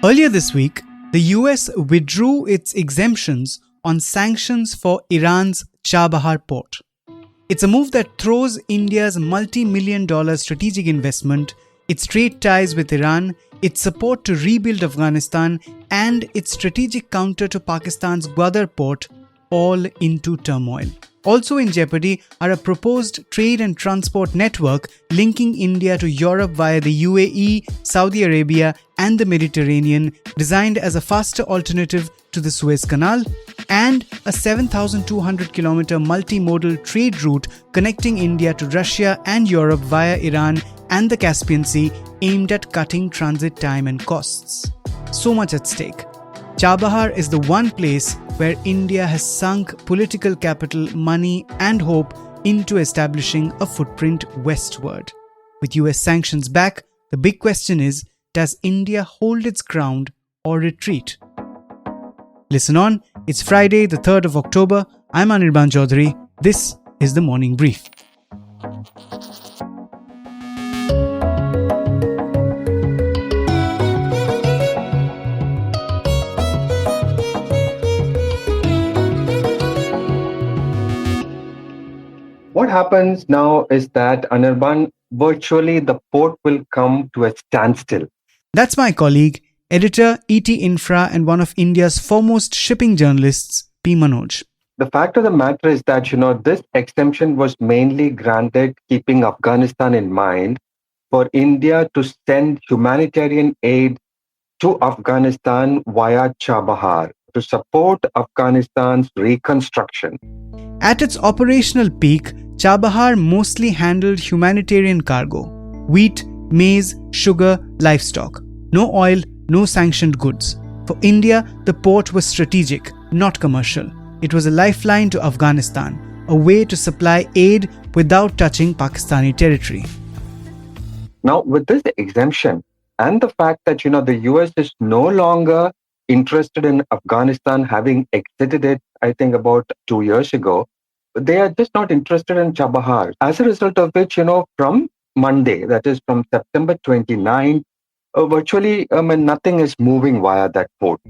Earlier this week, the US withdrew its exemptions on sanctions for Iran's Chabahar port. It's a move that throws India's multi-million-dollar strategic investment, its trade ties with Iran, its support to rebuild Afghanistan, and its strategic counter to Pakistan's Gwadar port all into turmoil. Also in jeopardy are a proposed trade and transport network linking India to Europe via the UAE, Saudi Arabia, and the Mediterranean, designed as a faster alternative to the Suez Canal, and a 7,200-kilometer multimodal trade route connecting India to Russia and Europe via Iran and the Caspian Sea, aimed at cutting transit time and costs. So much at stake. Chabahar is the one place where India has sunk political capital, money, and hope into establishing a footprint westward. With US sanctions back, the big question is, does India hold its ground or retreat? Listen on, it's Friday, the 3rd of October. I'm Anirban Chowdhury. This is the Morning Brief. What happens now is that, Anirban, virtually the port will come to a standstill. That's my colleague, editor, ET Infra, and one of India's foremost shipping journalists, P. Manoj. The fact of the matter is that, this exemption was mainly granted keeping Afghanistan in mind for India to send humanitarian aid to Afghanistan via Chabahar to support Afghanistan's reconstruction. At its operational peak, Chabahar mostly handled humanitarian cargo: wheat, maize, sugar, livestock. No oil, no sanctioned goods. For India, the port was strategic, not commercial. It was a lifeline to Afghanistan, a way to supply aid without touching Pakistani territory. Now, with this exemption and the fact that, the US is no longer interested in Afghanistan, having exited it, I think about 2 years ago, they are just not interested in Chabahar. As a result of which, from Monday, that is from September 29, virtually nothing is moving via that port.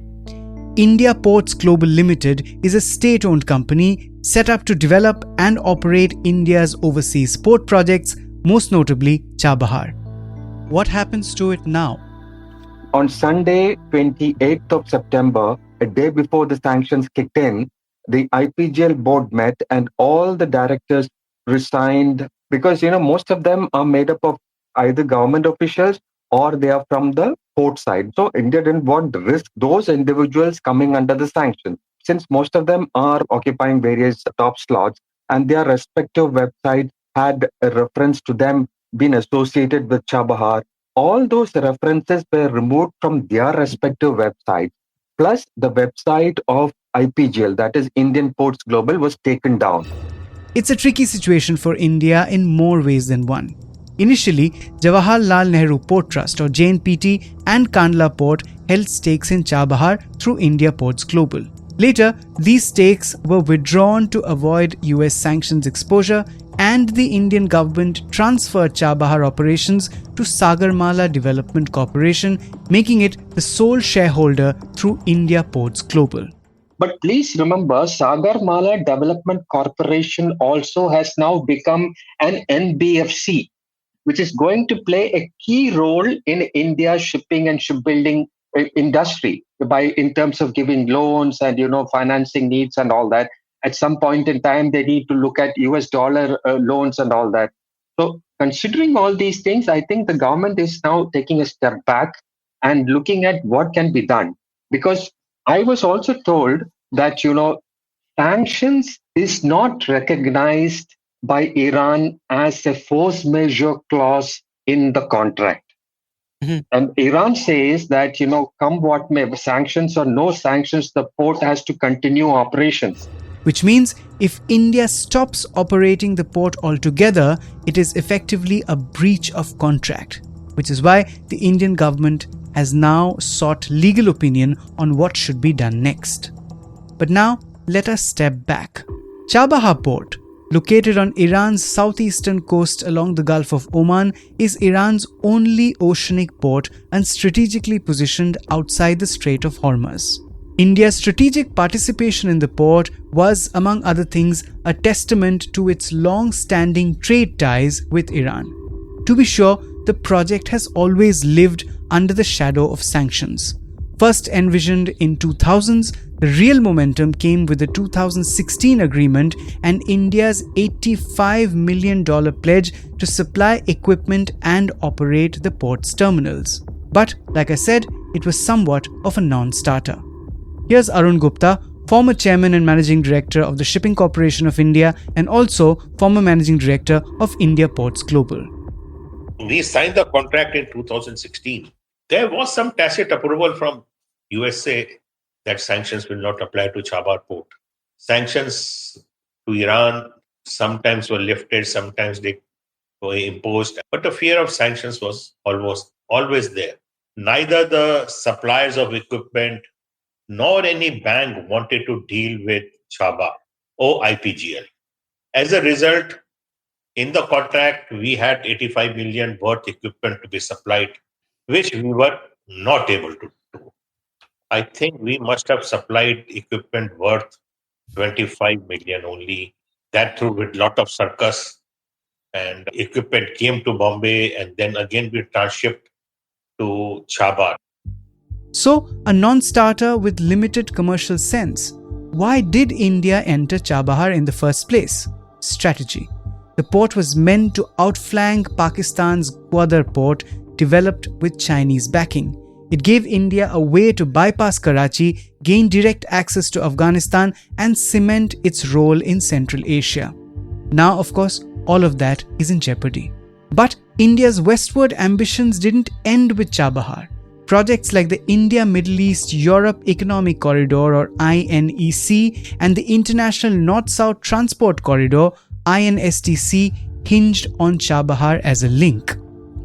India Ports Global Limited is a state-owned company set up to develop and operate India's overseas port projects, most notably Chabahar. What happens to it now? On Sunday, 28th of September, a day before the sanctions kicked in, the IPGL board met and all the directors resigned because, most of them are made up of either government officials or they are from the port side. So India didn't want to risk those individuals coming under the sanctions. Since most of them are occupying various top slots and their respective websites had a reference to them being associated with Chabahar, all those references were removed from their respective websites. Plus, the website of IPGL, that is Indian Ports Global, was taken down. It's a tricky situation for India in more ways than one. Initially, Jawaharlal Nehru Port Trust or JNPT and Kandla Port held stakes in Chabahar through India Ports Global. Later, these stakes were withdrawn to avoid US sanctions exposure, and the Indian government transferred Chabahar operations to Sagarmala Development Corporation, making it the sole shareholder through India Ports Global. But please remember, Sagarmala Development Corporation also has now become an NBFC, which is going to play a key role in India's shipping and shipbuilding industry in terms of giving loans and financing needs and all that. At some point in time, they need to look at US dollar loans and all that. So considering all these things, I think the government is now taking a step back and looking at what can be done. Because I was also told that, sanctions is not recognized by Iran as a force majeure clause in the contract. Mm-hmm. And Iran says that, come what may, sanctions or no sanctions, the port has to continue operations. Which means if India stops operating the port altogether, it is effectively a breach of contract, which is why the Indian government has now sought legal opinion on what should be done next. But now, let us step back. Chabahar Port, located on Iran's southeastern coast along the Gulf of Oman, is Iran's only oceanic port and strategically positioned outside the Strait of Hormuz. India's strategic participation in the port was, among other things, a testament to its long-standing trade ties with Iran. To be sure, the project has always lived under the shadow of sanctions. First envisioned in 2000s, the real momentum came with the 2016 agreement and India's $85 million pledge to supply equipment and operate the port's terminals. But, like I said, it was somewhat of a non-starter. Here's Arun Gupta, former chairman and managing director of the Shipping Corporation of India and also former managing director of India Ports Global. We signed the contract in 2016. There was some tacit approval from USA that sanctions will not apply to Chabahar port. Sanctions to Iran sometimes were lifted, sometimes they were imposed, but the fear of sanctions was almost always there. Neither the suppliers of equipment nor any bank wanted to deal with Chabahar or IPGL. As a result, in the contract, we had 85 million worth equipment to be supplied, which we were not able to do. I think we must have supplied equipment worth 25 million only. That through with lot of circus, and equipment came to Bombay and then again we transshipped to Chabahar. So, a non-starter with limited commercial sense. Why did India enter Chabahar in the first place? Strategy. The port was meant to outflank Pakistan's Gwadar port, developed with Chinese backing. It gave India a way to bypass Karachi, gain direct access to Afghanistan, and cement its role in Central Asia. Now, of course, all of that is in jeopardy. But India's westward ambitions didn't end with Chabahar. Projects like the India-Middle East-Europe Economic Corridor or INEC and the International North-South Transport Corridor INSTC hinged on Chabahar as a link.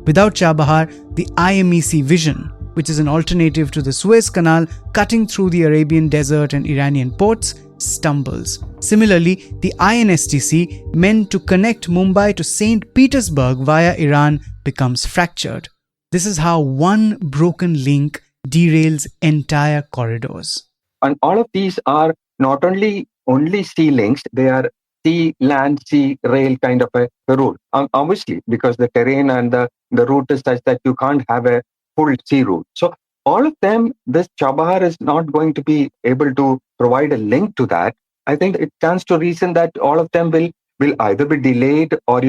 Without Chabahar, the IMEC vision, which is an alternative to the Suez Canal cutting through the Arabian desert and Iranian ports, stumbles. Similarly, the INSTC, meant to connect Mumbai to St. Petersburg via Iran, becomes fractured. This is how one broken link derails entire corridors. And all of these are not only sea links, they are sea, land, sea, rail kind of a route. Obviously, because the terrain and the route is such that you can't have a full sea route. So all of them, this Chabahar is not going to be able to provide a link to that. I think it stands to reason that all of them will either be delayed or,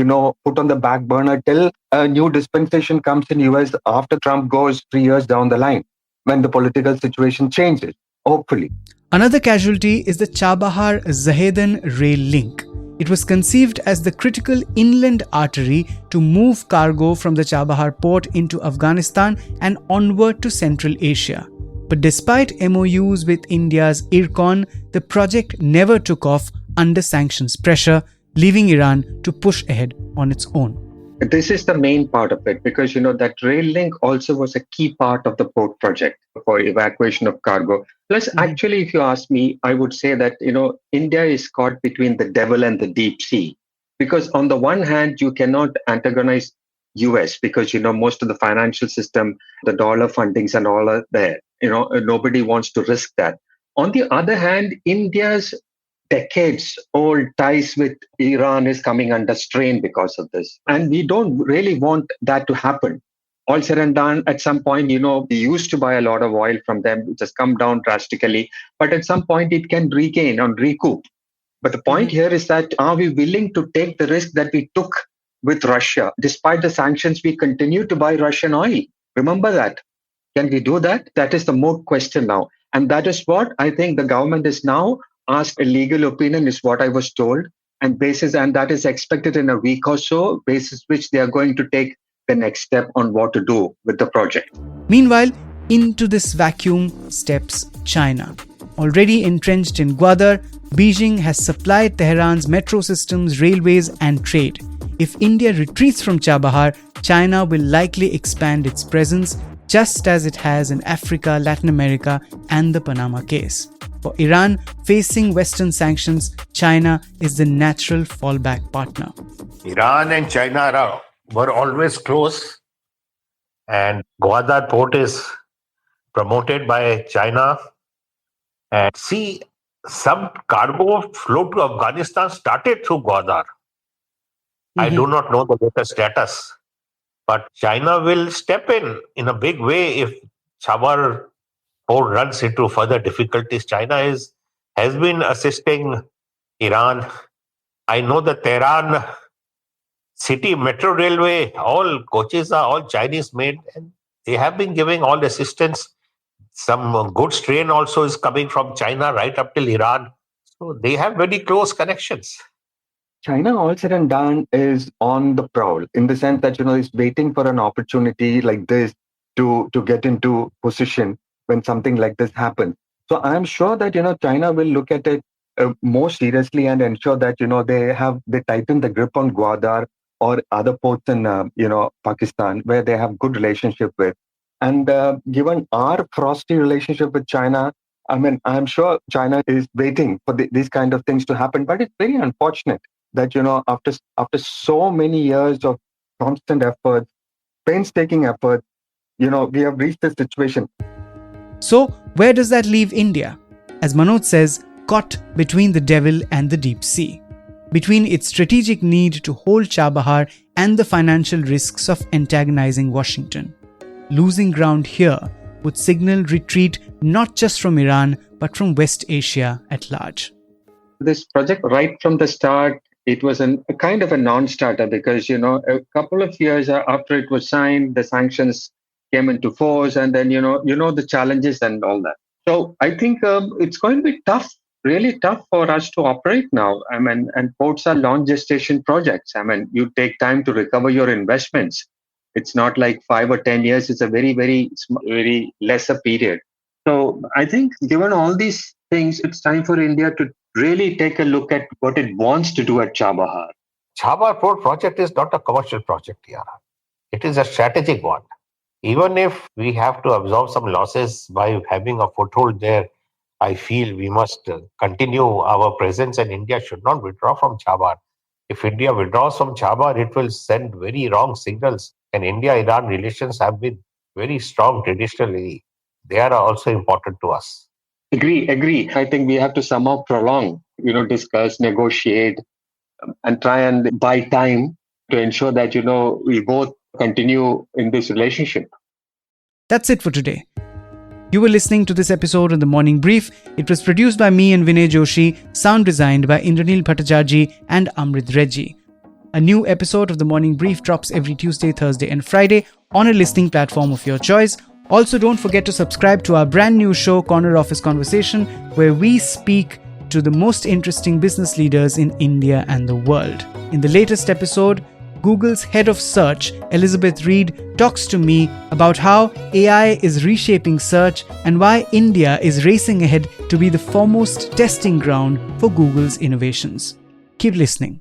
put on the back burner till a new dispensation comes in US after Trump goes 3 years down the line, when the political situation changes, hopefully. Another casualty is the Chabahar-Zahedan rail link. It was conceived as the critical inland artery to move cargo from the Chabahar port into Afghanistan and onward to Central Asia. But despite MOUs with India's IRCON, the project never took off under sanctions pressure, leaving Iran to push ahead on its own. This is the main part of it because, that rail link also was a key part of the port project for evacuation of cargo. Plus, actually, if you ask me, I would say that, India is caught between the devil and the deep sea. Because on the one hand, you cannot antagonize US because, most of the financial system, the dollar fundings and all are there. Nobody wants to risk that. On the other hand, India's decades-old ties with Iran is coming under strain because of this. And we don't really want that to happen. All said and done, at some point, we used to buy a lot of oil from them, which has come down drastically. But at some point, it can regain and recoup. But the point here is that are we willing to take the risk that we took with Russia? Despite the sanctions, we continue to buy Russian oil. Remember that. Can we do that? That is the more question now. And that is what I think the government is now asked. A legal opinion is what I was told. And that is expected in a week or so, basis which they are going to take the next step on what to do with the project. Meanwhile, into this vacuum steps China. Already entrenched in Gwadar, Beijing has supplied Tehran's metro systems, railways and trade. If India retreats from Chabahar, China will likely expand its presence just as it has in Africa, Latin America and the Panama case. For Iran, facing Western sanctions, China is the natural fallback partner. Iran and China were always close, and Gwadar port is promoted by China. And see, some cargo flow to Afghanistan started through Gwadar. I do not know the latest status, but China will step in a big way if Chabahar port runs into further difficulties. China has been assisting Iran. I know the Tehran city metro railway, all coaches are all Chinese made, and they have been giving all assistance. Some goods train also is coming from China right up till Iran. So they have very close connections. China, all said and done, is on the prowl in the sense that, it's waiting for an opportunity like this to get into position when something like this happens. So I'm sure that, China will look at it more seriously and ensure that, they tighten the grip on Gwadar or other ports in, Pakistan, where they have good relationship with. And given our frosty relationship with China, I'm sure China is waiting for these kind of things to happen. But it's very unfortunate that, after so many years of constant efforts, painstaking effort, we have reached this situation. So, where does that leave India? As Manoj says, caught between the devil and the deep sea. Between its strategic need to hold Chabahar and the financial risks of antagonizing Washington. Losing ground here would signal retreat not just from Iran, but from West Asia at large. This project, right from the start, it was a kind of a non-starter because, a couple of years after it was signed, the sanctions came into force, and then, the challenges and all that. So I think it's going to be tough, really tough for us to operate now. And ports are long gestation projects. You take time to recover your investments. It's not like 5 or 10 years. It's a very, very, very lesser period. So I think given all these things, it's time for India to really take a look at what it wants to do at Chabahar. Chabahar port project is not a commercial project here. It is a strategic one. Even if we have to absorb some losses by having a foothold there, I feel we must continue our presence, and India should not withdraw from Chabahar. If India withdraws from Chabahar, it will send very wrong signals. And India-Iran relations have been very strong traditionally. They are also important to us. Agree. I think we have to somehow prolong, discuss, negotiate, and try and buy time to ensure that, we both continue in this relationship. That's it for today. You were listening to this episode on The Morning Brief. It was produced by me and Vinay Joshi, sound designed by Indranil Bhattacharjee and Amrit Reddy. A new episode of The Morning Brief drops every Tuesday, Thursday and Friday on a listening platform of your choice. Also, don't forget to subscribe to our brand new show, Corner Office Conversation, where we speak to the most interesting business leaders in India and the world. In the latest episode, Google's head of search, Elizabeth Reed, talks to me about how AI is reshaping search and why India is racing ahead to be the foremost testing ground for Google's innovations. Keep listening.